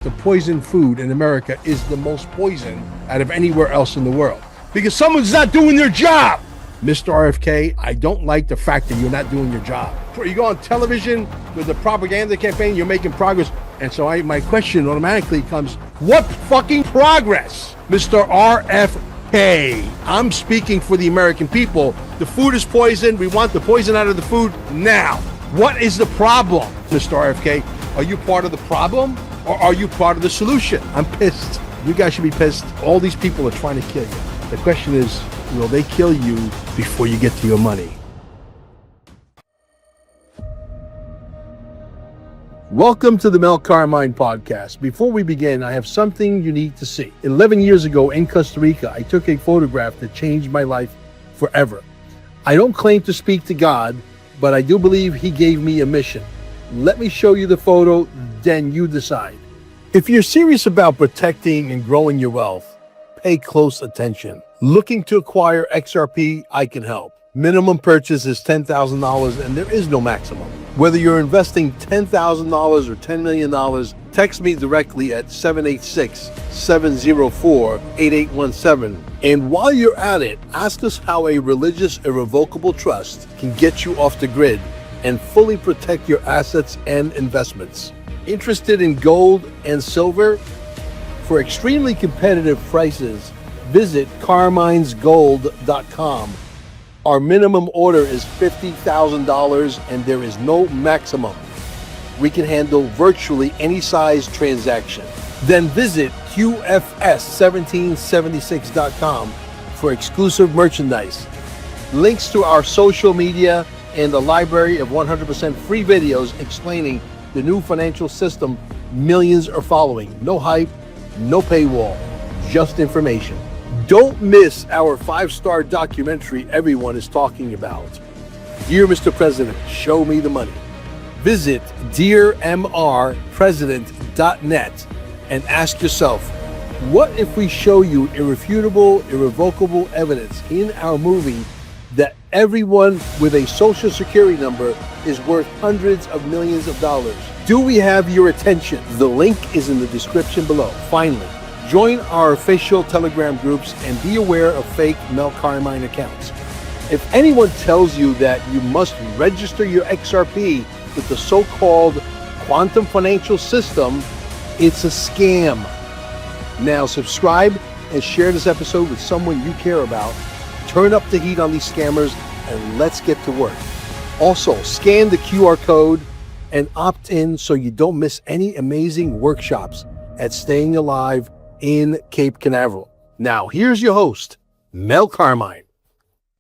The poison food in America is the most poison out of anywhere else in the world because someone's not doing their job. Mr. RFK, I don't like the fact that you're not doing your job. You go on television with the propaganda campaign, you're making progress. And so my question automatically comes, what fucking progress, Mr. RFK? I'm speaking for the American people. The food is poison. We want the poison out of the food now. What is the problem, Mr. RFK? Are you part of the problem or are you part of the solution? I'm pissed. You guys should be pissed. All these people are trying to kill you. The question is, will they kill you before you get to your money? Welcome to the Mel Carmine podcast. Before we begin, I have something you need to see. 11 years ago in Costa Rica, I took a photograph that changed my life forever. I don't claim to speak to God, but I do believe he gave me a mission. Let me show you the photo, then you decide. If you're serious about protecting and growing your wealth, pay close attention. Looking to acquire XRP, I can help. Minimum purchase is $10,000 and there is no maximum. Whether you're investing $10,000 or $10 million, text me directly at 786-704-8817. And while you're at it, ask us how a religious irrevocable trust can get you off the grid and fully protect your assets and investments. Interested in gold and silver? For extremely competitive prices, visit carminesgold.com. Our minimum order is $50,000 and there is no maximum. We can handle virtually any size transaction. Then visit QFS1776.com for exclusive merchandise, links to our social media, and a library of 100% free videos explaining the new financial system millions are following. No hype, no paywall, just information. Don't miss our 5-star documentary everyone is talking about. Dear Mr. President, show me the money. Visit dearmrpresident.net and ask yourself, what if we show you irrefutable, irrevocable evidence in our movie that everyone with a social security number is worth hundreds of millions of dollars? Do we have your attention? The link is in the description below. Finally, join our official Telegram groups and be aware of fake Mel Carmine accounts. If anyone tells you that you must register your XRP with the so-called quantum financial system, it's a scam. Now subscribe and share this episode with someone you care about. Turn up the heat on these scammers and let's get to work. Also, scan the QR code and opt in so you don't miss any amazing workshops at Staying Alive in Cape Canaveral. Now, here's your host, Mel Carmine.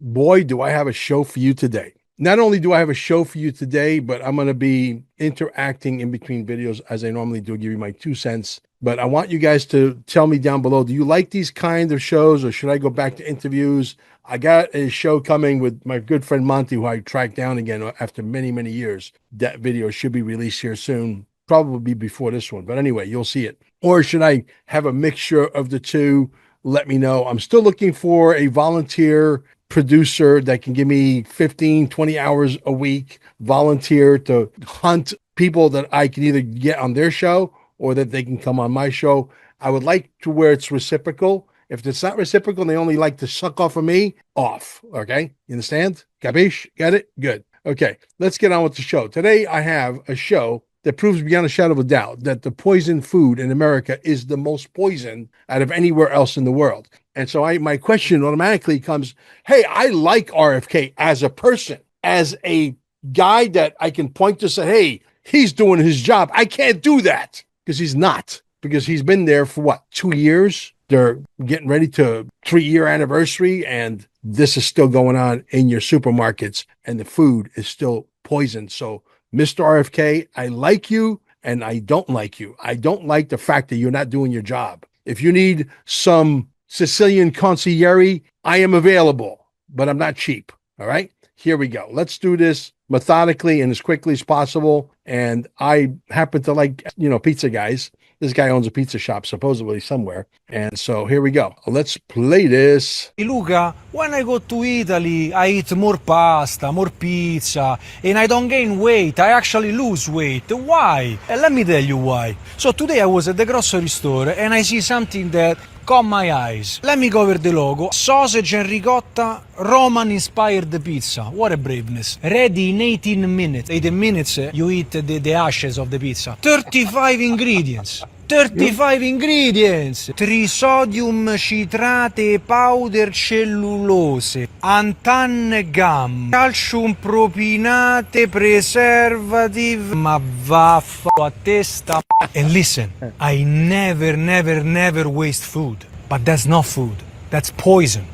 Boy, do I have a show for you today. Not only do I have a show for you today, but I'm going to be interacting in between videos as I normally do, give you my 2 cents. But I want you guys to tell me down below, do you like these kind of shows or should I go back to interviews? I got a show coming with my good friend Monty, who I tracked down again after many, many years. That video should be released here soon, probably before this one. But anyway, you'll see it. Or should I have a mixture of the two? Let me know. I'm still looking for a volunteer producer that can give me 15, 20 hours a week, volunteer to hunt people that I can either get on their show or that they can come on my show. I would like to where it's reciprocal. If it's not reciprocal and they only like to suck off of me, off. Okay? You understand? Capiche? Got it? Good. Okay, let's get on with the show. Today I have a show that proves beyond a shadow of a doubt that the poison food in America is the most poison out of anywhere else in the world. And so my question automatically comes, hey, I like RFK as a person, as a guy that I can point to say, hey, he's doing his job. I can't do that because he's not, because he's been there for what, 2 years? They're getting ready to 3-year anniversary and this is still going on in your supermarkets and the food is still poison. So Mr. RFK, I like you and I don't like you. I don't like the fact that you're not doing your job. If you need some Sicilian consigliere, I am available, but I'm not cheap. All right, here we go. Let's do this methodically and as quickly as possible. And I happen to like, pizza guys. This guy owns a pizza shop, supposedly somewhere. And so here we go. Let's play this. Luca, when I go to Italy, I eat more pasta, more pizza, and I don't gain weight. I actually lose weight. Why? And let me tell you why. So today I was at the grocery store and I see something that caught my eyes. Let me cover the logo. Sausage and ricotta, Roman-inspired pizza. What a braveness. Ready in 18 minutes. 18 minutes, you eat the ashes of the pizza. 35 ingredients. 35 ingredients: trisodium citrate powder cellulose, antan gum, calcium propinate preservative. Ma vaffa a testa. And listen, I never waste food. But that's not food. That's poison.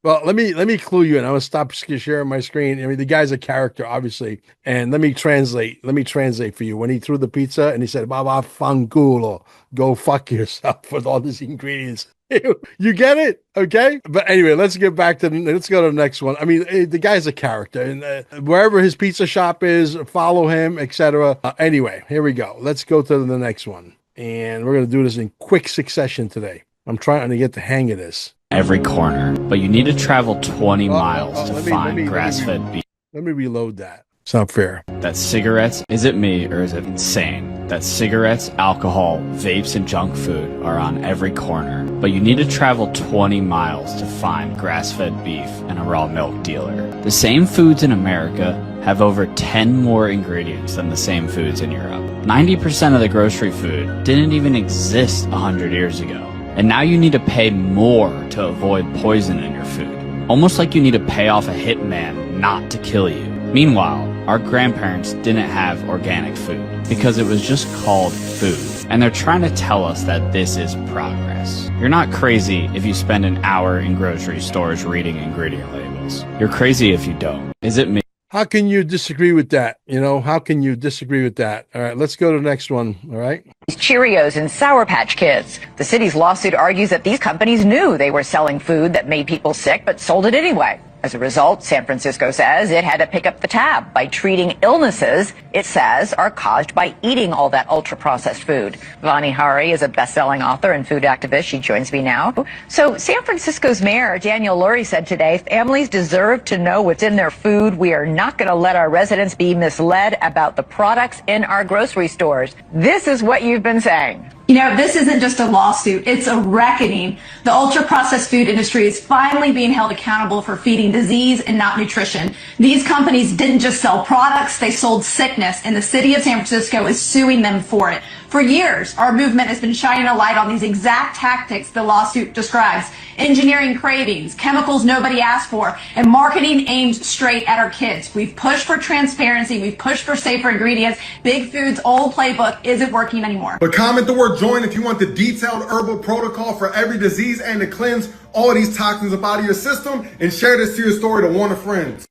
Well, let me clue you in. I'm gonna stop sharing my screen. I mean, the guy's a character, obviously, and let me translate. Let me translate for you. When he threw the pizza and he said, "Baba fanculo, go fuck yourself," with all these ingredients. You get it, okay? But anyway, let's go to the next one. I mean, the guy's a character, and wherever his pizza shop is, follow him, etc. Anyway, here we go. Let's go to the next one, and we're gonna do this in quick succession today. I'm trying to get the hang of this. Every corner, but you need to travel 20 miles to find grass-fed beef. Let me reload that. It's not fair. That cigarettes, is it me or is it insane? That cigarettes, alcohol, vapes, and junk food are on every corner, but you need to travel 20 miles to find grass-fed beef and a raw milk dealer. The same foods in America have over 10 more ingredients than the same foods in Europe. 90% of the grocery food didn't even exist 100 years ago. And now you need to pay more to avoid poison in your food. Almost like you need to pay off a hitman not to kill you. Meanwhile, our grandparents didn't have organic food because it was just called food. And they're trying to tell us that this is progress. You're not crazy if you spend an hour in grocery stores reading ingredient labels. You're crazy if you don't. Is it me? How can you disagree with that? How can you disagree with that? All right, let's go to the next one. All right. Cheerios and Sour Patch Kids. The city's lawsuit argues that these companies knew they were selling food that made people sick, but sold it anyway. As a result, San Francisco says it had to pick up the tab by treating illnesses it says are caused by eating all that ultra-processed food. Vani Hari is a best-selling author and food activist. She joins me now. So San Francisco's mayor, Daniel Lurie, said today, families deserve to know what's in their food. We are not going to let our residents be misled about the products in our grocery stores. This is what you've been saying. This isn't just a lawsuit, it's a reckoning. The ultra-processed food industry is finally being held accountable for feeding disease and not nutrition. These companies didn't just sell products, they sold sickness, and the city of San Francisco is suing them for it. For years, our movement has been shining a light on these exact tactics the lawsuit describes. Engineering cravings, chemicals nobody asked for, and marketing aimed straight at our kids. We've pushed for transparency, we've pushed for safer ingredients. Big Food's old playbook isn't working anymore. But comment the word join if you want the detailed herbal protocol for every disease and to cleanse all of these toxins up out of your system, and share this to your story to warn a friend.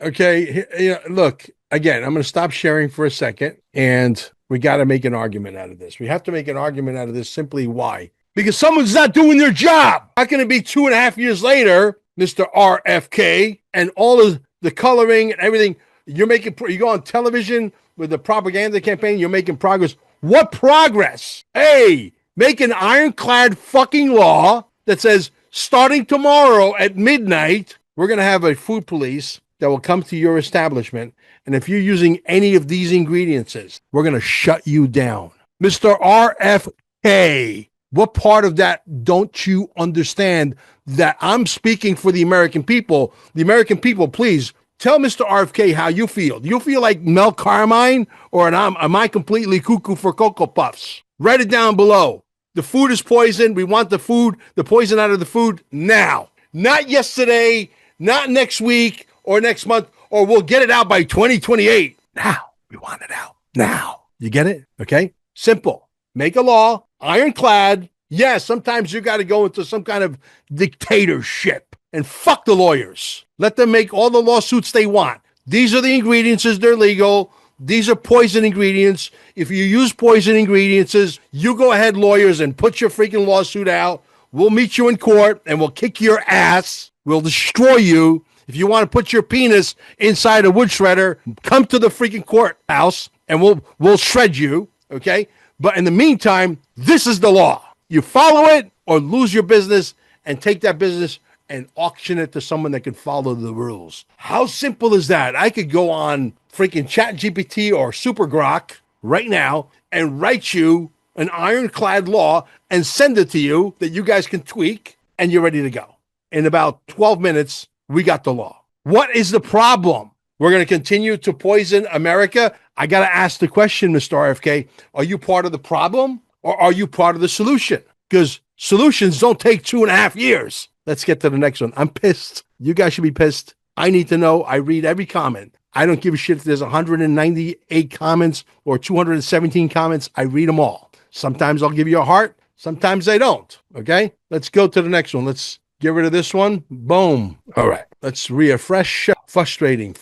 Okay, look, again, I'm going to stop sharing for a second, and we got to make an argument out of this. We have to make an argument out of this. Simply why? Because someone's not doing their job. How can it be 2.5 years later, Mr. RFK, and all of the coloring and everything, you go on television with the propaganda campaign, you're making progress. What progress? Hey, make an ironclad fucking law that says starting tomorrow at midnight, we're going to have a food police that will come to your establishment. And if you're using any of these ingredients, we're going to shut you down. Mr. RFK, what part of that don't you understand that I'm speaking for the American people? The American people, please tell Mr. RFK how you feel. Do you feel like Mel Carmine, or am I completely cuckoo for Cocoa Puffs? Write it down below. The food is poison. We want the poison out of the food now. Not yesterday, not next week or next month, or we'll get it out by 2028. Now. We want it out now. You get it? Okay? Simple. Make a law, ironclad. Yes, sometimes you got to go into some kind of dictatorship, and fuck the lawyers. Let them make all the lawsuits they want. These are the ingredients, they're legal. These are poison ingredients. If you use poison ingredients, you go ahead, lawyers, and put your freaking lawsuit out. We'll meet you in court and we'll kick your ass. We'll destroy you. If you want to put your penis inside a wood shredder, come to the freaking courthouse and we'll shred you. Okay? But in the meantime, this is the law. You follow it or lose your business and take that business and auction it to someone that can follow the rules. How simple is that? I could go on freaking ChatGPT or Super Grok right now and write you an ironclad law and send it to you that you guys can tweak, and you're ready to go. In about 12 minutes, we got the law. What is the problem? We're going to continue to poison America. I got to ask the question, Mr. RFK, are you part of the problem or are you part of the solution? Because solutions don't take 2.5 years. Let's get to the next one. I'm pissed. You guys should be pissed. I need to know. I read every comment. I don't give a shit if there's 198 comments or 217 comments. I read them all. Sometimes I'll give you a heart. Sometimes I don't. Okay? Let's go to the next one. Let's get rid of this one. Boom. All right. Let's refresh. Frustrating.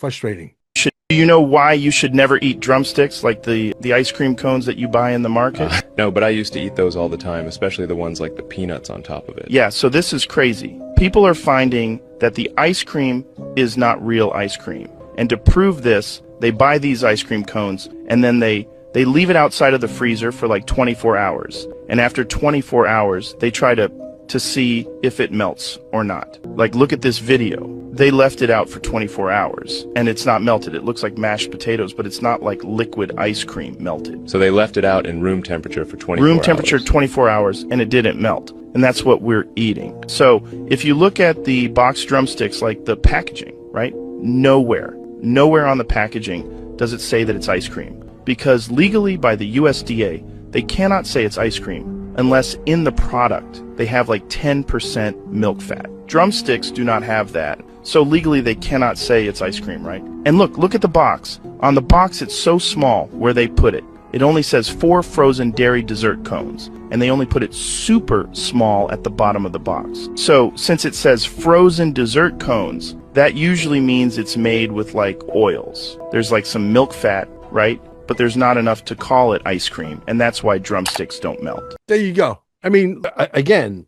Do you know why you should never eat drumsticks like the ice cream cones that you buy in the market? No, but I used to eat those all the time, especially the ones like the peanuts on top of it. Yeah, so this is crazy. People are finding that the ice cream is not real ice cream. And to prove this, they buy these ice cream cones and then they leave it outside of the freezer for like 24 hours. And after 24 hours, they try to see if it melts or not. Like, look at this video. They left it out for 24 hours and it's not melted. It looks like mashed potatoes, but it's not like liquid ice cream melted. So they left it out in room temperature for 24 hours. Room temperature 24 hours and it didn't melt. And that's what we're eating. So if you look at the boxed drumsticks, like the packaging, right? Nowhere on the packaging does it say that it's ice cream. Because legally by the USDA, they cannot say it's ice cream unless in the product they have like 10% milk fat. Drumsticks do not have that. So legally they cannot say it's ice cream, right? And look at the box. On the box it's so small where they put it. It only says 4 frozen dairy dessert cones, and they only put it super small at the bottom of the box. So since it says frozen dessert cones, that usually means it's made with like oils. There's like some milk fat, right? But there's not enough to call it ice cream, and that's why drumsticks don't melt. There you go. I mean, again,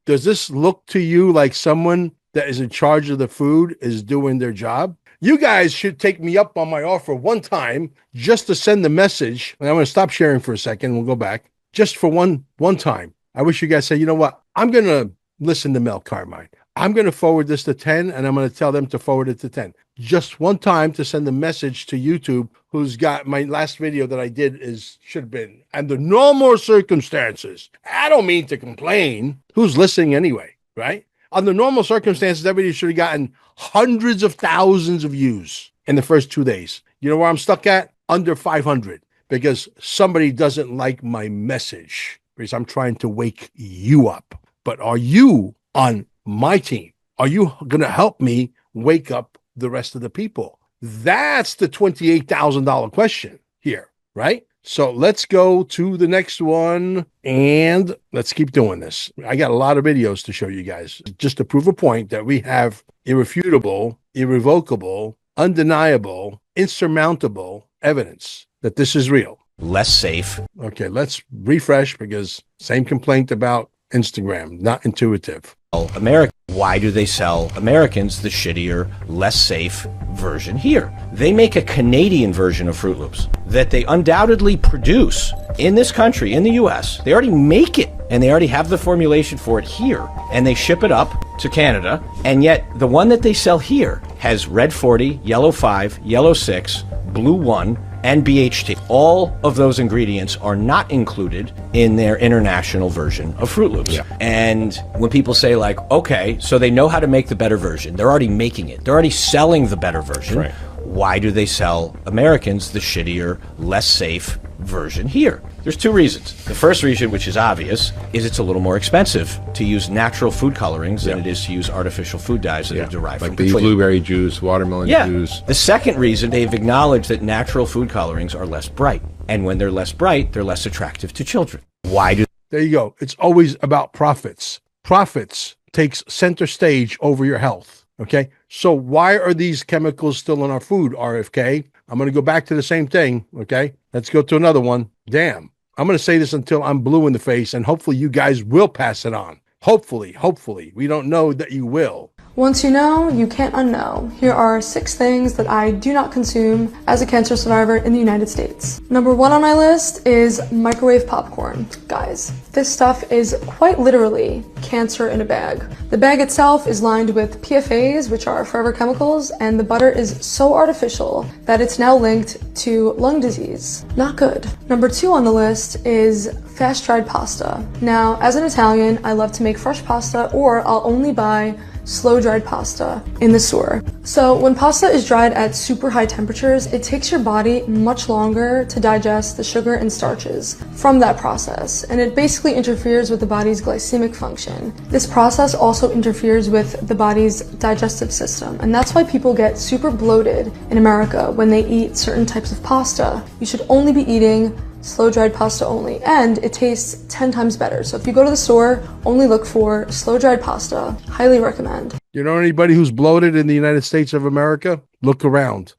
does this look to you like someone that is in charge of the food is doing their job? You guys should take me up on my offer one time just to send the message. And I'm going to stop sharing for a second. We'll go back just for one time. I wish you guys say, you know what? I'm going to listen to Mel Carmine. I'm going to forward this to 10 and I'm going to tell them to forward it to 10. Just one time to send a message to YouTube, who's got my last video that I did should have been under normal circumstances. I don't mean to complain. Who's listening anyway, right? Under normal circumstances, that video should have gotten hundreds of thousands of views in the first 2 days. You know where I'm stuck at? Under 500, because somebody doesn't like my message, because I'm trying to wake you up. But are you on my team? Are you going to help me wake up the rest of the people? That's the $28,000 question here, right? So let's go to the next one and let's keep doing this. I got a lot of videos to show you guys just to prove a point that we have irrefutable, irrevocable, undeniable, insurmountable evidence that this is real. Less safe. Okay, let's refresh because same complaint about Instagram, not intuitive. America. Why do they sell Americans the shittier, less safe version here? They make a Canadian version of Fruit Loops that they undoubtedly produce in this country, in the US. They already make it and they already have the formulation for it here and they ship it up to Canada. And yet the one that they sell here has red 40, yellow 5, yellow 6, blue 1, and BHT. All of those ingredients are not included in their international version of Fruit Loops. Yeah. And when people say like, okay, so they know how to make the better version, they're already making it, they're already selling the better version. Right. Why do they sell Americans the shittier, less safe version here? There's 2 reasons. The first reason, which is obvious, is it's a little more expensive to use natural food colorings than it is to use artificial food dyes that are derived from petroleum. Like the blueberry juice, watermelon juice. The second reason, they've acknowledged that natural food colorings are less bright. And when they're less bright, they're less attractive to children. Why do... There you go. It's always about profits. Profits takes center stage over your health. Okay? So why are these chemicals still in our food, RFK? I'm going to go back to the same thing. Okay? Let's go to another one. Damn. I'm going to say this until I'm blue in the face, and hopefully you guys will pass it on. Hopefully. We don't know that you will. Once you know, you can't unknow. Here are 6 things that I do not consume as a cancer survivor in the United States. Number 1 on my list is microwave popcorn. Guys, this stuff is quite literally cancer in a bag. The bag itself is lined with PFAs, which are forever chemicals, and the butter is so artificial that it's now linked to lung disease. Not good. Number 2 on the list is fast-dried pasta. Now, as an Italian, I love to make fresh pasta, or I'll only buy slow-dried pasta in the store. So when pasta is dried at super high temperatures, it takes your body much longer to digest the sugar and starches from that process, and it basically interferes with the body's glycemic function. This process also interferes with the body's digestive system, and that's why people get super bloated in America when they eat certain types of pasta. You should only be eating slow-dried pasta only, and it tastes 10 times better. So if you go to the store, only look for slow-dried pasta. Highly recommend. You know anybody who's bloated in the United States of America? Look around.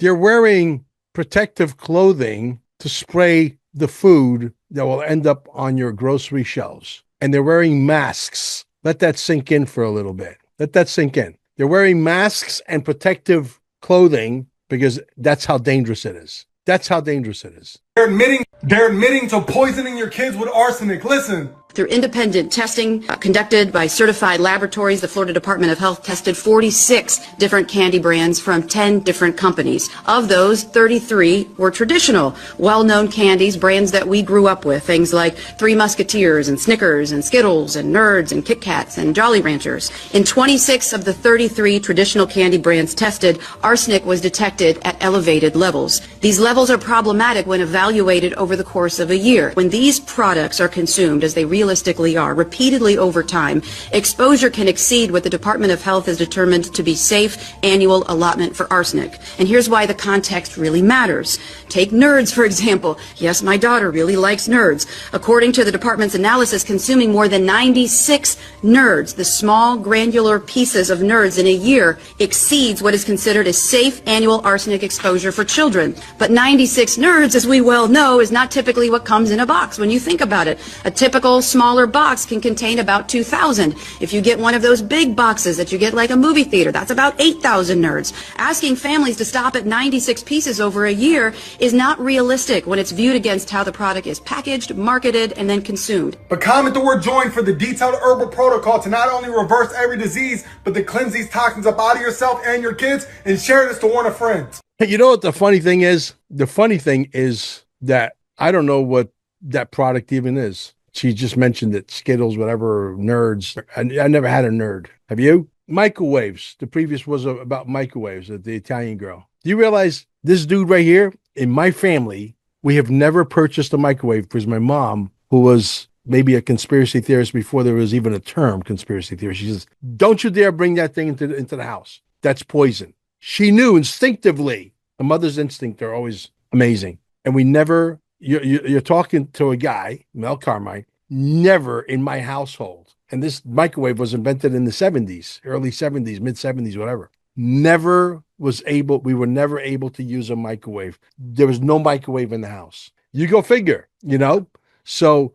They're wearing protective clothing to spray the food that will end up on your grocery shelves. And they're wearing masks. Let that sink in for a little bit. Let that sink in. They're wearing masks and protective clothing because that's how dangerous it is. That's how dangerous it is. They're admitting to poisoning your kids with arsenic. Listen. Through independent testing conducted by certified laboratories, the Florida Department of Health tested 46 different candy brands from 10 different companies. Of those, 33 were traditional, well-known candies, brands that we grew up with, things like Three Musketeers and Snickers and Skittles and Nerds and Kit Kats and Jolly Ranchers. In 26 of the 33 traditional candy brands tested, arsenic was detected at elevated levels. These levels are problematic when evaluated over the course of a year. When these products are consumed, as they realistically are, repeatedly over time, exposure can exceed what the Department of Health has determined to be safe annual allotment for arsenic. And here's why the context really matters. Take Nerds, for example. Yes, my daughter really likes Nerds. According to the department's analysis, consuming more than 96 Nerds, the small granular pieces of Nerds in a year, exceeds what is considered a safe annual arsenic exposure for children. But 96 Nerds, as we well know, is not typically what comes in a box when you think about it. A typical smaller box can contain about 2,000. If you get one of those big boxes that you get like a movie theater, that's about 8,000 Nerds. Asking families to stop at 96 pieces over a year is not realistic when it's viewed against how the product is packaged, marketed, and then consumed. But comment the word JOIN for the detailed herbal protocol to not only reverse every disease, but to cleanse these toxins up out of yourself and your kids, and share this to warn a friend. Hey, you know what the funny thing is? The funny thing is that I don't know what that product even is. She just mentioned it, Skittles, whatever, Nerds. I never had a Nerd. Have you? Microwaves. The previous was about microwaves, the Italian girl. Do you realize this dude right here, in my family, we have never purchased a microwave because my mom, who was maybe a conspiracy theorist before there was even a term conspiracy theorist, she says, don't you dare bring that thing into the house. That's poison. She knew instinctively. A mother's instinct are always amazing. And we never... You're talking to a guy, Mel Carmine, never in my household. And this microwave was invented in the 70s, early 70s, mid 70s, whatever. We were never able to use a microwave. There was no microwave in the house. You go figure, you know? So,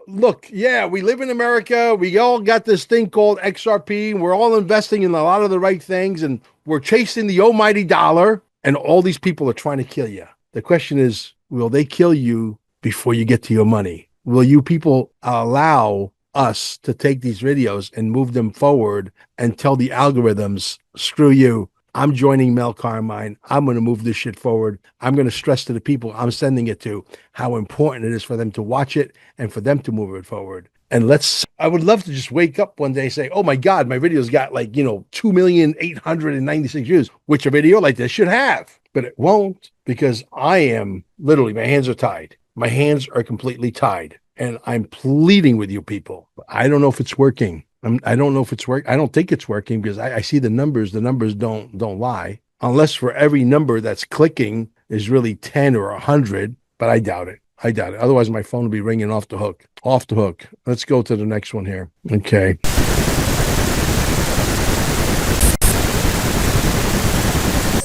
look, yeah, we live in America. We all got this thing called XRP. And we're all investing in a lot of the right things. And we're chasing the almighty dollar. And all these people are trying to kill you. The question is, will they kill you before you get to your money? Will you people allow us to take these videos and move them forward and tell the algorithms, screw you, I'm joining Mel Carmine. I'm going to move this shit forward. I'm going to stress to the people I'm sending it to how important it is for them to watch it and for them to move it forward. And I would love to just wake up one day and say, oh my God, my video's got 2,896 views, which a video like this should have. But it won't, because I am literally, my hands are tied. My hands are completely tied. And I'm pleading with you people. I don't know if it's working. I don't know if it's working. I don't think it's working because I see the numbers. The numbers don't lie. Unless for every number that's clicking is really 10 or 100. But I doubt it. Otherwise, my phone will be ringing off the hook. Off the hook. Let's go to the next one here. Okay.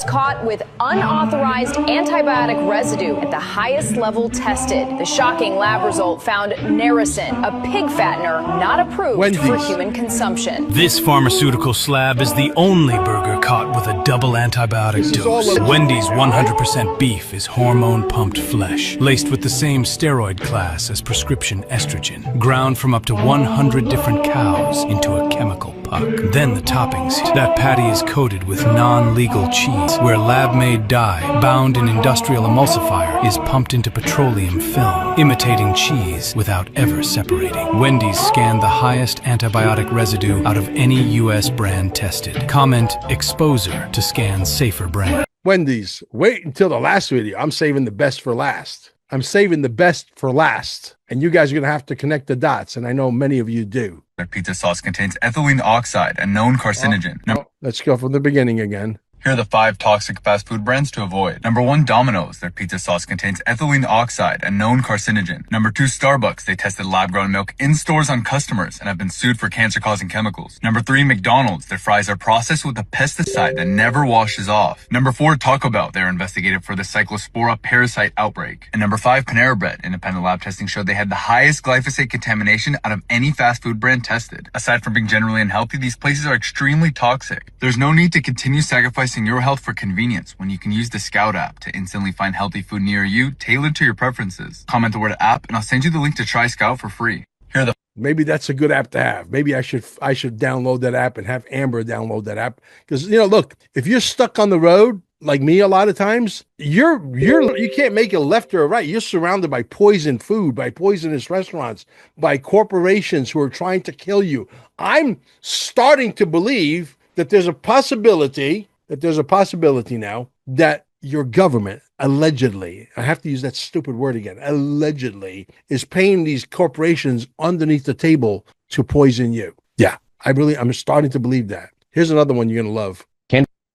Caught caught with unauthorized antibiotic residue at the highest level tested. The shocking lab result found Narrowson, a pig fattener not approved for human consumption. This pharmaceutical slab is the only burger caught with a double antibiotic dose. Wendy's 100% beef is hormone-pumped flesh, laced with the same steroid class as prescription estrogen, ground from up to 100 different cows into a chemical puck. Then the toppings. That patty is coated with non-legal cheese, where lab-made dye, bound in industrial emulsifier, is pumped into petroleum film, imitating cheese without ever separating. Wendy's scanned the highest antibiotic residue out of any U.S. brand tested. Comment exposure to scan safer brand. Wendy's, wait until the last video. I'm saving the best for last. I'm saving the best for last. And you guys are going to have to connect the dots, and I know many of you do. Their pizza sauce contains ethylene oxide, a known carcinogen. Let's go from the beginning again. Here are the 5 toxic fast food brands to avoid. Number 1, Domino's. Their pizza sauce contains ethylene oxide, a known carcinogen. Number 2, Starbucks. They tested lab-grown milk in stores on customers and have been sued for cancer-causing chemicals. Number 3, McDonald's. Their fries are processed with a pesticide that never washes off. Number 4, Taco Bell. They are investigated for the Cyclospora parasite outbreak. And number 5, Panera Bread. Independent lab testing showed they had the highest glyphosate contamination out of any fast food brand tested. Aside from being generally unhealthy, these places are extremely toxic. There's no need to continue sacrificing your health for convenience when you can use the Scout app to instantly find healthy food near you, tailored to your preferences. Comment the word app and I'll send you the link to try Scout for free. Here are the Maybe that's a good app to have. Maybe I should download that app and have Amber download that app. Because, you know, look, if you're stuck on the road like me a lot of times, you can't make a left or a right. You're surrounded by poison food, by poisonous restaurants, by corporations who are trying to kill you. I'm starting to believe that there's a possibility now that your government allegedly, I have to use that stupid word again, allegedly is paying these corporations underneath the table to poison you. Yeah, I'm starting to believe that. Here's another one you're going to love.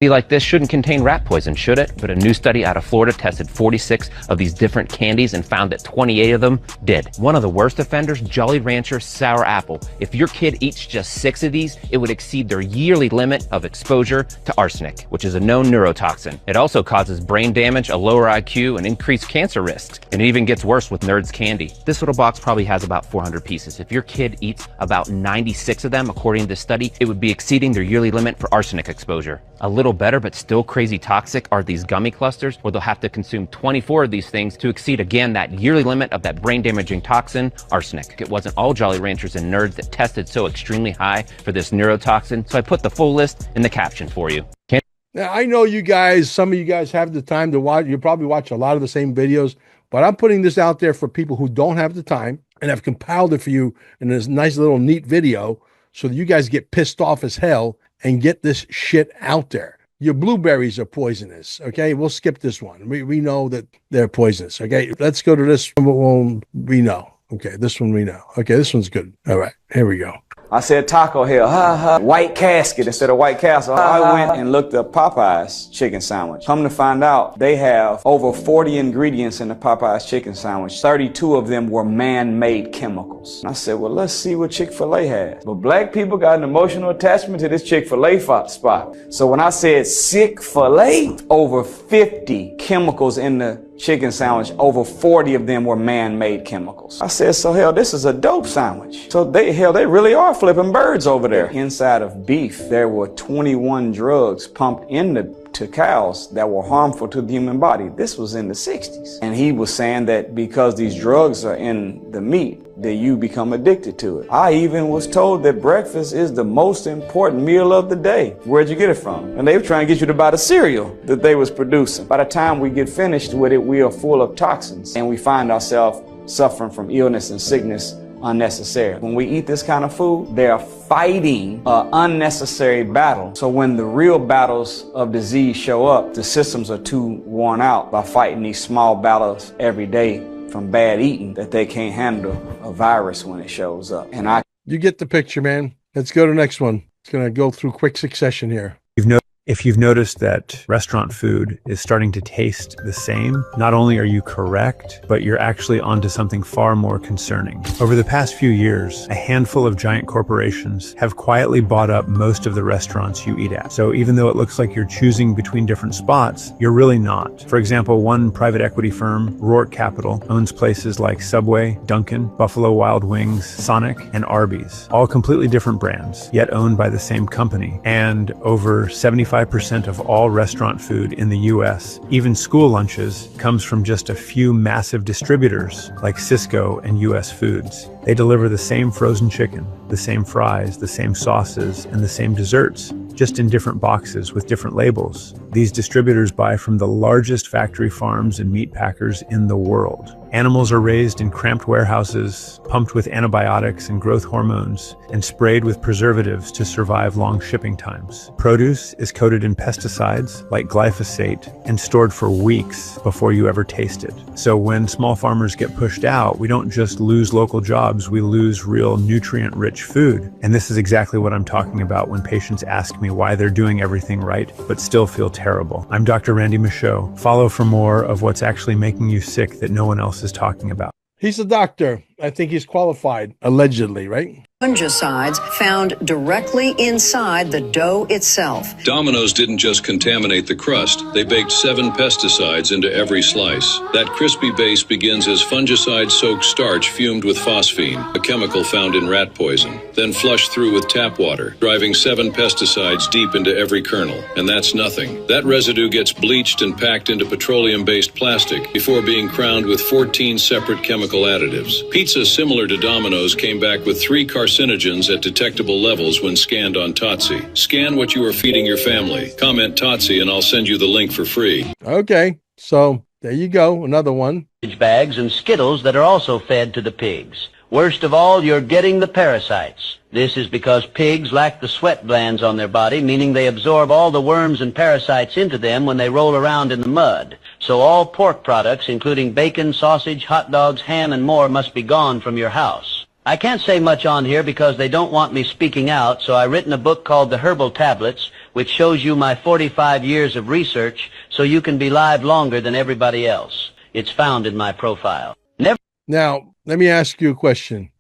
Like this shouldn't contain rat poison, should it? But a new study out of Florida tested 46 of these different candies and found that 28 of them did. One of the worst offenders, Jolly Rancher Sour Apple. If your kid eats just 6 of these, it would exceed their yearly limit of exposure to arsenic, which is a known neurotoxin. It also causes brain damage, a lower IQ, and increased cancer risks. And it even gets worse with Nerds candy. This little box probably has about 400 pieces. If your kid eats about 96 of them, according to this study, it would be exceeding their yearly limit for arsenic exposure. A little better, but still crazy toxic, are these gummy clusters, where they'll have to consume 24 of these things to exceed again that yearly limit of that brain-damaging toxin, arsenic. It wasn't all Jolly Ranchers and Nerds that tested so extremely high for this neurotoxin, so I put the full list in the caption for you. Now, I know you guys, some of you guys have the time to watch. You probably watch a lot of the same videos, but I'm putting this out there for people who don't have the time, and I've compiled it for you in this nice little neat video so that you guys get pissed off as hell and get this shit out there. Your blueberries are poisonous, okay? We'll skip this one. We know that they're poisonous, okay? Let's go to this one we know. Okay, this one we know. Okay, this one's good. All right, here we go. I said Taco Hell, ha ha, White Casket instead of White Castle. I went and looked up Popeye's chicken sandwich. Come to find out, they have over 40 ingredients in the Popeye's chicken sandwich. 32 of them were man-made chemicals. And I said, well, let's see what Chick-fil-A has. But black people got an emotional attachment to this Chick-fil-A spot. So when I said Chick-fil-A, over 50 chemicals in the chicken sandwich, over 40 of them were man-made chemicals. I said, so hell, this is a dope sandwich. So they really are flipping birds over there. Inside of beef, there were 21 drugs pumped into cows that were harmful to the human body. This was in the 60s. And he was saying that because these drugs are in the meat, that you become addicted to it. I even was told that breakfast is the most important meal of the day. Where'd you get it from? And they were trying to get you to buy the cereal that they was producing. By the time we get finished with it, we are full of toxins and we find ourselves suffering from illness and sickness unnecessary. When we eat this kind of food, they are fighting an unnecessary battle. So when the real battles of disease show up, the systems are too worn out by fighting these small battles every day from bad eating that they can't handle a virus when it shows up. And you get the picture, man. Let's go to the next one. It's going to go through quick succession here. You've If you've noticed that restaurant food is starting to taste the same, not only are you correct, but you're actually onto something far more concerning. Over the past few years, a handful of giant corporations have quietly bought up most of the restaurants you eat at. So even though it looks like you're choosing between different spots, you're really not. For example, one private equity firm, Roark Capital, owns places like Subway, Dunkin', Buffalo Wild Wings, Sonic, and Arby's, all completely different brands, yet owned by the same company. And over 75% of all restaurant food in the US, even school lunches, comes from just a few massive distributors like Sysco and US Foods. They deliver the same frozen chicken, the same fries, the same sauces, and the same desserts, just in different boxes with different labels. These distributors buy from the largest factory farms and meat packers in the world. Animals are raised in cramped warehouses, pumped with antibiotics and growth hormones, and sprayed with preservatives to survive long shipping times. Produce is coated in pesticides like glyphosate and stored for weeks before you ever taste it. So when small farmers get pushed out, we don't just lose local jobs, we lose real nutrient-rich food. And this is exactly what I'm talking about when patients ask me why they're doing everything right, but still feel terrible. I'm Dr. Randy Michaud. Follow for more of what's actually making you sick that no one else is talking about. He's a doctor. I think he's qualified, allegedly, right? Fungicides found directly inside the dough itself. Domino's didn't just contaminate the crust, they baked 7 pesticides into every slice. That crispy base begins as fungicide-soaked starch fumed with phosphine, a chemical found in rat poison, then flushed through with tap water, driving 7 pesticides deep into every kernel. And that's nothing. That residue gets bleached and packed into petroleum-based plastic before being crowned with 14 separate chemical additives. Pizza similar to Domino's came back with 3 carcinogens at detectable levels when scanned on Totsi. Scan what you are feeding your family. Comment Totsi and I'll send you the link for free. Okay, so there you go, another one. Bags and Skittles that are also fed to the pigs. Worst of all, you're getting the parasites. This is because pigs lack the sweat glands on their body, meaning they absorb all the worms and parasites into them when they roll around in the mud. So all pork products, including bacon, sausage, hot dogs, ham, and more, must be gone from your house. I can't say much on here because they don't want me speaking out, so I've written a book called The Herbal Tablets, which shows you my 45 years of research so you can be live longer than everybody else. It's found in my profile. Now, let me ask you a question.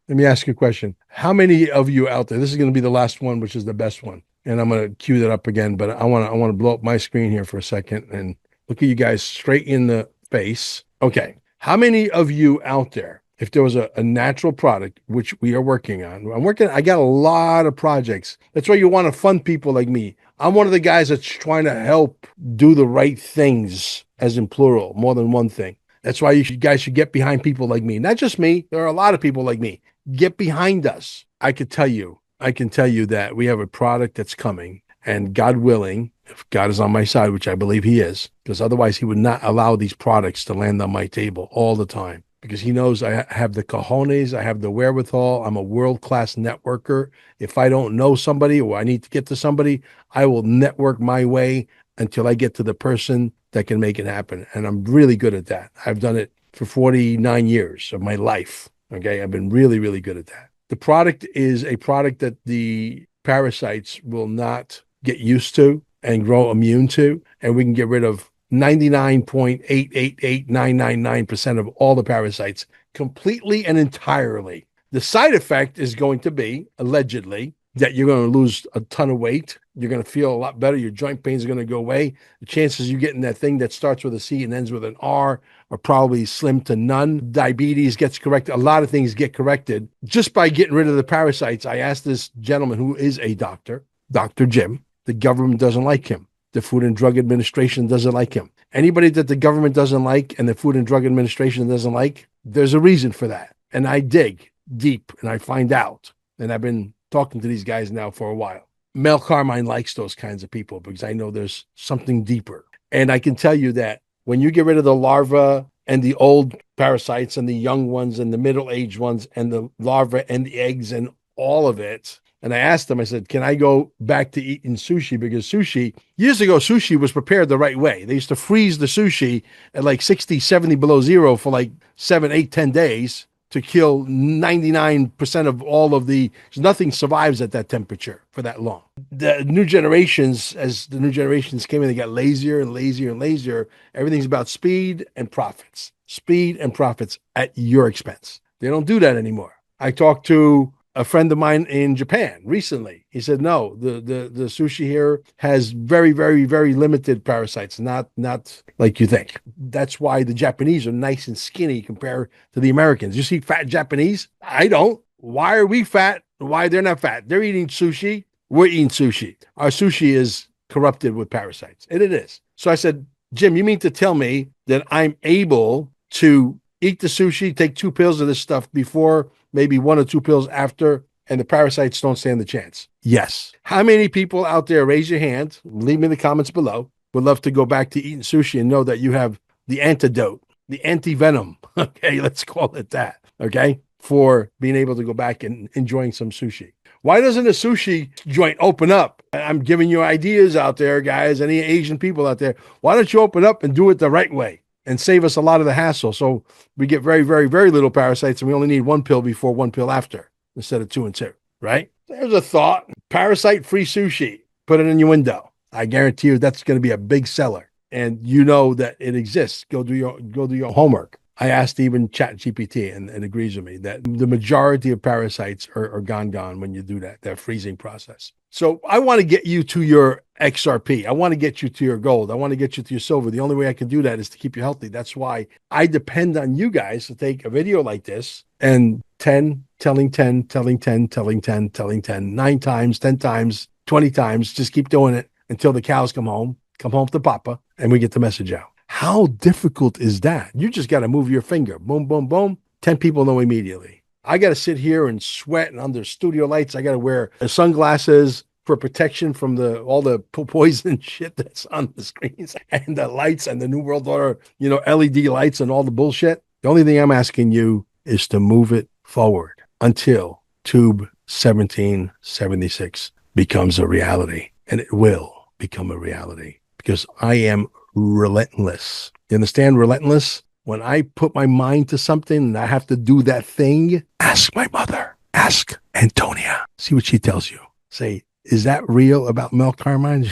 How many of you out there, this is going to be the last one, which is the best one, and I'm going to cue that up again, but I want to blow up my screen here for a second and look at you guys straight in the face. Okay. How many of you out there, if there was a natural product, which we are working on, I got a lot of projects. That's why you want to fund people like me. I'm one of the guys that's trying to help do the right things, as in plural, more than one thing. That's why you guys should get behind people like me. Not just me. There are a lot of people like me. Get behind us. I can tell you that we have a product that's coming, and God willing, if God is on my side, which I believe he is, because otherwise he would not allow these products to land on my table all the time, because he knows I have the cojones, I have the wherewithal, I'm a world-class networker. If I don't know somebody or I need to get to somebody, I will network my way until I get to the person that can make it happen. And I'm really good at that. I've done it for 49 years of my life. Okay. I've been really, really good at that. The product is a product that the parasites will not get used to and grow immune to. And we can get rid of 99.888999% of all the parasites completely and entirely. The side effect is going to be, allegedly, that you're going to lose a ton of weight. You're going to feel a lot better. Your joint pains are going to go away. The chances you getting that thing that starts with a C and ends with an R are probably slim to none. Diabetes gets corrected. A lot of things get corrected just by getting rid of the parasites. I asked this gentleman who is a doctor, Dr. Jim. The government doesn't like him. The Food and Drug Administration doesn't like him. Anybody that the government doesn't like and the Food and Drug Administration doesn't like, there's a reason for that. And I dig deep and I find out. And I've been talking to these guys now for a while. Mel Carmine likes those kinds of people because I know there's something deeper. And I can tell you that when you get rid of the larvae and the old parasites and the young ones and the middle-aged ones and the larvae and the eggs and all of it, and I asked them, I said, can I go back to eating sushi? Because years ago, sushi was prepared the right way. They used to freeze the sushi at like 60, 70 below zero for like 7, 8, 10 days to kill 99% of all of nothing survives at that temperature for that long. The new generations, as the new generations came in, they got lazier and lazier and lazier. Everything's about speed and profits. Speed and profits at your expense. They don't do that anymore. I talked to a friend of mine in Japan recently. He said, no, the sushi here has very, very, very limited parasites, not like you think. That's why the Japanese are nice and skinny compared to the Americans. You see fat Japanese? I don't. Why are we fat? Why they're not fat? They're eating sushi. We're eating sushi. Our sushi is corrupted with parasites. And it is. So I said, Jim, you mean to tell me that I'm able to eat the sushi, take 2 pills of this stuff before, maybe 1 or 2 pills after, and the parasites don't stand a chance? Yes. How many people out there, raise your hand, leave me in the comments below, would love to go back to eating sushi and know that you have the antidote, the anti-venom, okay, let's call it that, okay, for being able to go back and enjoying some sushi. Why doesn't a sushi joint open up? I'm giving you ideas out there, guys, any Asian people out there. Why don't you open up and do it the right way and save us a lot of the hassle? So we get very, very, very little parasites, and we only need 1 pill before, 1 pill after, instead of 2 and 2, right? There's a thought. Parasite-free sushi. Put it in your window. I guarantee you that's going to be a big seller. And you know that it exists. Go do your homework. I asked even ChatGPT and it agrees with me that the majority of parasites are gone when you do that freezing process. So I want to get you to your XRP. I want to get you to your gold. I want to get you to your silver. The only way I can do that is to keep you healthy. That's why I depend on you guys to take a video like this and 10, telling 10, telling 10, telling 10, telling 10, 9 times, 10 times, 20 times. Just keep doing it until the cows come home to Papa, and we get the message out. How difficult is that? You just got to move your finger. Boom, boom, boom. 10 people know immediately. I got to sit here and sweat and under studio lights. I got to wear sunglasses for protection from all the poison shit that's on the screens and the lights and the New World Order, LED lights and all the bullshit. The only thing I'm asking you is to move it forward until Tube 1776 becomes a reality. And it will become a reality because I am relentless. You understand relentless? When I put my mind to something and I have to do that thing, ask my mother, ask Antonia, see what she tells you. Say, is that real about Mel Carmine?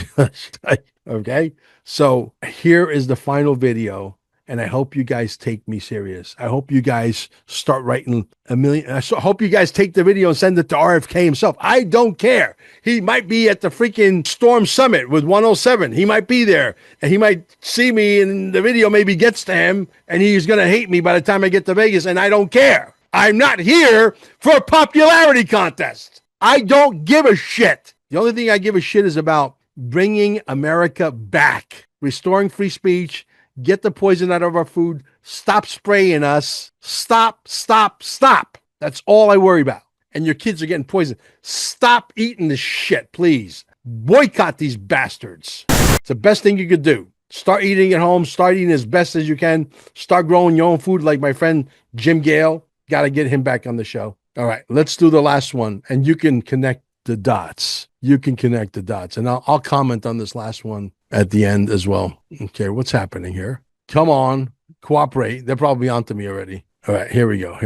Okay. So here is the final video. And I hope you guys take me serious. I hope you guys start writing a million. I hope you guys take the video and send it to RFK himself. I don't care. He might be at the freaking Storm Summit with 107. He might be there and he might see me and the video maybe gets to him and he's going to hate me by the time I get to Vegas, and I don't care. I'm not here for a popularity contest. I don't give a shit. The only thing I give a shit is about bringing America back, restoring free speech, get the poison out of our food, stop spraying us, stop. That's all I worry about. And your kids are getting poisoned. Stop eating this shit, please. Boycott these bastards. It's the best thing you could do. Start eating at home, start eating as best as you can, start growing your own food like my friend Jim Gale. Got to get him back on the show. All right, let's do the last one, and you can connect the dots. You can connect the dots, and I'll comment on this last one at the end as well. Okay, what's happening here? Come on, cooperate. They're probably onto me already. All right, here we go.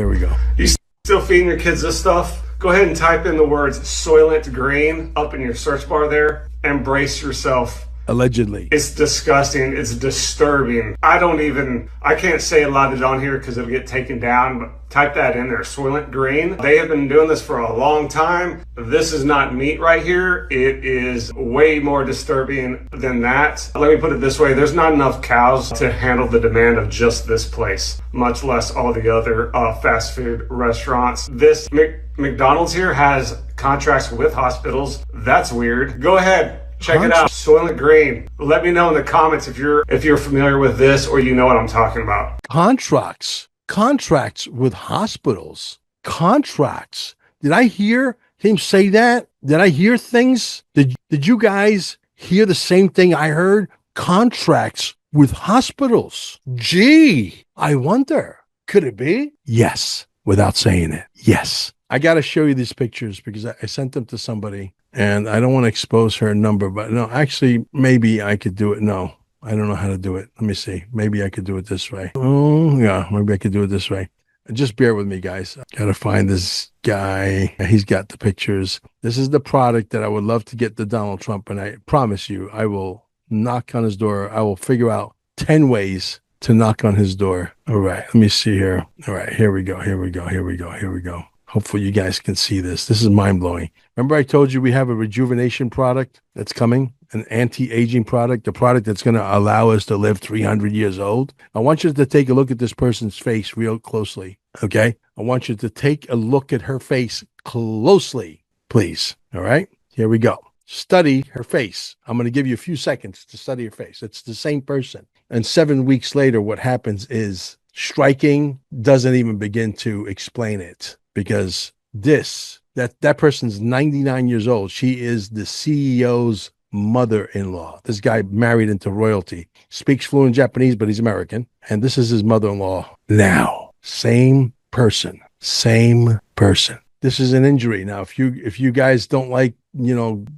You still feeding your kids this stuff? Go ahead and type in the words Soylent Green up in your search bar there. Embrace yourself. Allegedly. It's disgusting. It's disturbing. I can't say a lot of it on here because it'll get taken down, but type that in there, Soylent Green. They have been doing this for a long time. This is not meat right here. It is way more disturbing than that. Let me put it this way. There's not enough cows to handle the demand of just this place, much less all the other fast food restaurants. This McDonald's here has contracts with hospitals. That's weird. Go ahead. Check it out, Soylent Green. Let me know in the comments if you're familiar with this or you know what I'm talking about. Contracts with hospitals. Contracts. Did I hear him say that? Did I hear things? Did you guys hear the same thing I heard? Contracts with hospitals. Gee, I wonder. Could it be? Yes, without saying it. Yes. I got to show you these pictures because I sent them to somebody. And I don't want to expose her number, but no, actually, maybe I could do it. No, I don't know how to do it. Let me see. Maybe I could do it this way. Oh, yeah, maybe I could do it this way. Just bear with me, guys. Gotta find this guy. He's got the pictures. This is the product that I would love to get to Donald Trump, and I promise you, I will knock on his door. I will figure out 10 ways to knock on his door. All right, let me see here. All right, here we go. Hopefully you guys can see this. This is mind-blowing. Remember I told you we have a rejuvenation product that's coming? An anti-aging product, a product that's going to allow us to live 300 years old. I want you to take a look at this person's face real closely, okay? I want you to take a look at her face closely, please. All right? Here we go. Study her face. I'm going to give you a few seconds to study her face. It's the same person. And 7 weeks later, what happens is striking, doesn't even begin to explain it, because that person's 99 years old. She is the CEO's mother-in-law. This guy married into royalty, speaks fluent Japanese, but he's American. And this is his mother-in-law now. Same person. This is an injury. Now, if you guys don't like,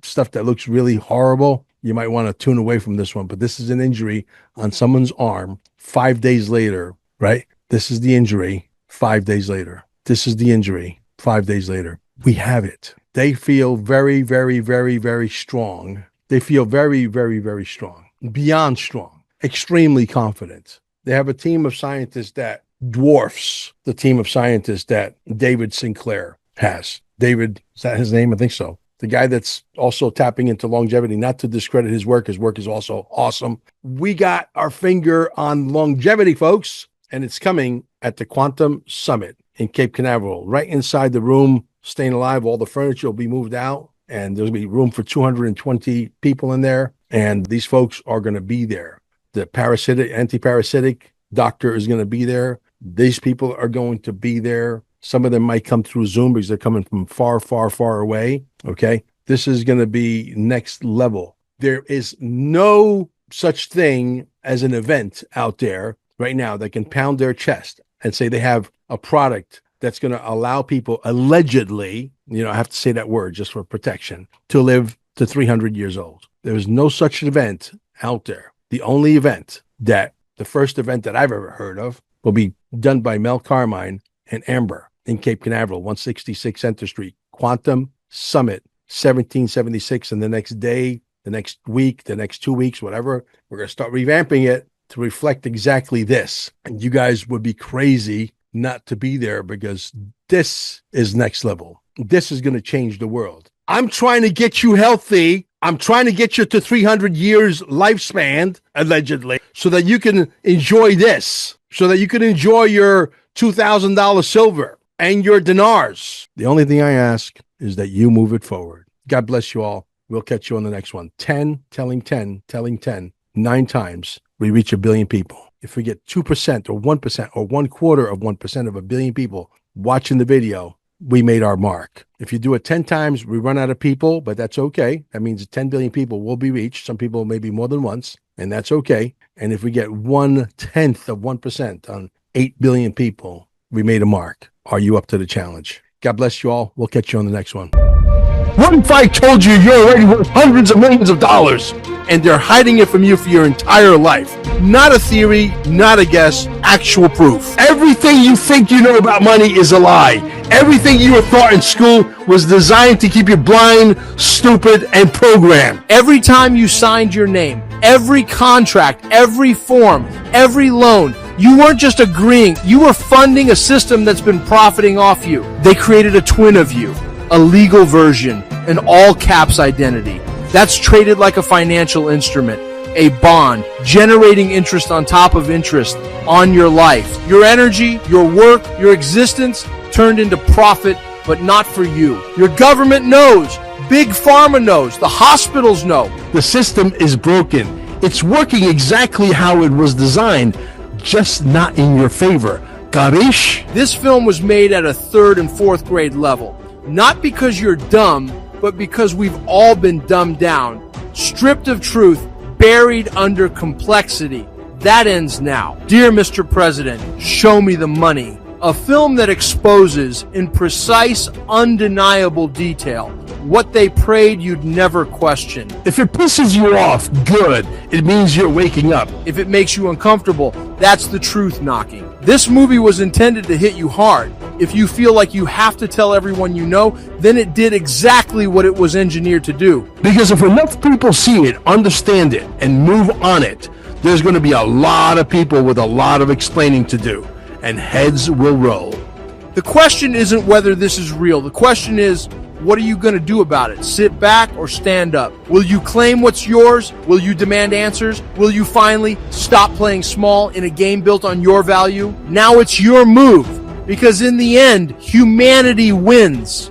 stuff that looks really horrible, you might want to tune away from this one. But this is an injury on someone's arm 5 days later, right? This is the injury 5 days later. This is the injury 5 days later. We have it. They feel very, very, very, very strong. They feel very, very, very strong, beyond strong, extremely confident. They have a team of scientists that dwarfs the team of scientists that David Sinclair has. David, is that his name? I think so. The guy that's also tapping into longevity, not to discredit his work. His work is also awesome. We got our finger on longevity, folks, and it's coming at the Quantum Summit in Cape Canaveral, right inside the room, staying alive. All the furniture will be moved out, and there'll be room for 220 people in there. And these folks are going to be there. The anti-parasitic doctor is going to be there. These people are going to be there. Some of them might come through Zoom because they're coming from far, far, far away. Okay. This is going to be next level. There is no such thing as an event out there right now that can pound their chest and say they have a product that's going to allow people allegedly, I have to say that word just for protection, to live to 300 years old. There is no such event out there. The only event the first event that I've ever heard of will be done by Mel Carmine and Amber in Cape Canaveral, 166 Center Street, Quantum Summit, 1776. And the next day, the next week, the next 2 weeks, whatever, we're going to start revamping it to reflect exactly this. And you guys would be crazy not to be there, because this is next level. This is going to change the world. I'm trying to get you healthy. I'm trying to get you to 300 years lifespan, allegedly, so that you can enjoy this, so that you can enjoy your $2,000 silver and your dinars. The only thing I ask is that you move it forward. God bless you all. We'll catch you on the next one. 10, telling 10, 9 times, we reach 1 billion people. If we get 2% or 1% or 1/4 of 1% of 1 billion people watching the video, we made our mark. If you do it 10 times, we run out of people, but that's okay. That means 10 billion people will be reached. Some people maybe more than once, and that's okay. And if we get 1/10 of 1% on 8 billion people, we made a mark. Are you up to the challenge? God bless you all. We'll catch you on the next one. What if I told you you're already worth hundreds of millions of dollars and they're hiding it from you for your entire life? Not a theory, not a guess, actual proof. Everything you think you know about money is a lie. Everything you were taught in school was designed to keep you blind, stupid, and programmed. Every time you signed your name, every contract, every form, every loan, you weren't just agreeing, you were funding a system that's been profiting off you. They created a twin of you, a legal version, an all caps identity. That's traded like a financial instrument, a bond, generating interest on top of interest on your life. Your energy, your work, your existence turned into profit, but not for you. Your government knows. Big Pharma knows. The hospitals know. The system is broken. It's working exactly how it was designed, just not in your favor. Garish? This film was made at a 3rd and 4th grade level. Not because you're dumb, but because we've all been dumbed down, stripped of truth, buried under complexity. That ends now. Dear Mr. President, show me the money. A film that exposes in precise, undeniable detail what they prayed you'd never question. If it pisses you off, good. It means you're waking up. If it makes you uncomfortable, that's the truth knocking. This movie was intended to hit you hard. If you feel like you have to tell everyone you know, then it did exactly what it was engineered to do. Because if enough people see it, understand it, and move on it, there's going to be a lot of people with a lot of explaining to do, and heads will roll. The question isn't whether this is real. The question is, what are you going to do about it? Sit back or stand up? Will you claim what's yours? Will you demand answers? Will you finally stop playing small in a game built on your value? Now it's your move, because in the end, humanity wins.